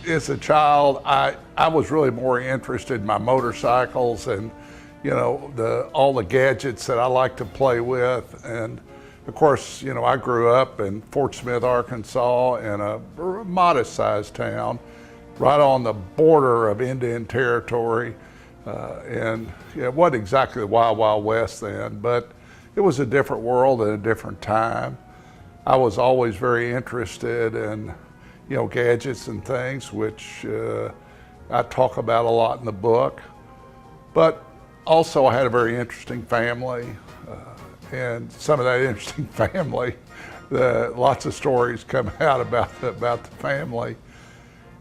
as a child, I was really more interested in my motorcycles and, you know, all the gadgets that I like to play with. And of course, you know, I grew up in Fort Smith, Arkansas, in a modest-sized town, right on the border of Indian Territory. And you know, it wasn't exactly the Wild Wild West then, but it was a different world at a different time. I was always very interested in, you know, gadgets and things, which I talk about a lot in the book. But also I had a very interesting family, and some of that interesting family, lots of stories come out about the family.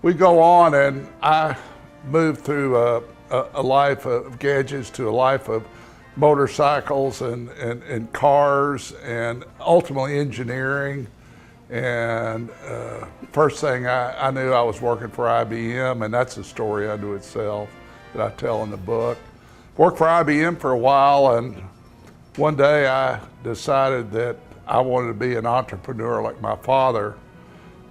We go on, and I moved through a life of gadgets to a life of motorcycles and cars, and ultimately engineering. And first thing I knew, I was working for IBM, and that's a story unto itself that I tell in the book. Worked for IBM for a while, and one day I decided that I wanted to be an entrepreneur like my father.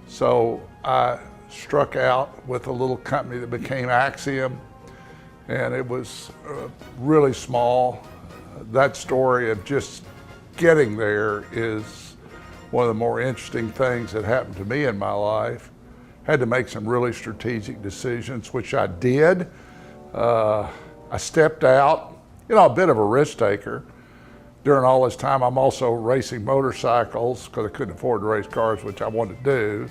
So I struck out with a little company that became Acxiom, and it was really small. That story of just getting there is one of the more interesting things that happened to me in my life. Had to make some really strategic decisions, which I did. I stepped out, you know, a bit of a risk taker. During all this time, I'm also racing motorcycles because I couldn't afford to race cars, which I wanted to do.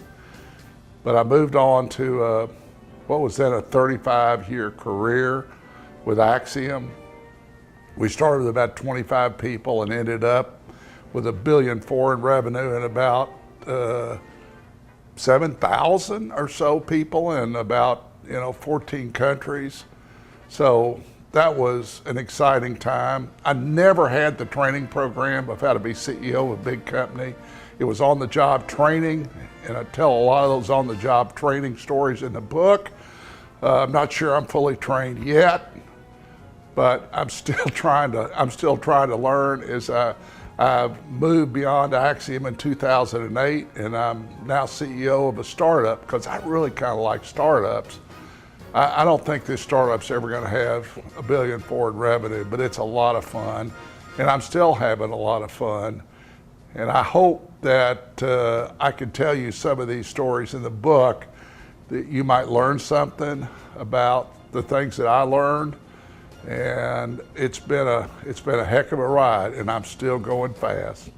But I moved on to what was then a 35-year career with Acxiom. We started with about 25 people and ended up with $1.4 billion in revenue and about 7,000 or so people in about 14 countries. So that was an exciting time. I never had the training program of how to be CEO of a big company. It was on-the-job training, and I tell a lot of those on-the-job training stories in the book. I'm not sure I'm fully trained yet, but I'm still trying to learn. As I moved beyond Acxiom in 2008, and I'm now CEO of a startup because I really kind of like startups. I don't think this startup's ever going to have $1 billion in revenue, but it's a lot of fun, and I'm still having a lot of fun. And I hope that I can tell you some of these stories in the book that you might learn something about the things that I learned. And it's been a heck of a ride, and I'm still going fast.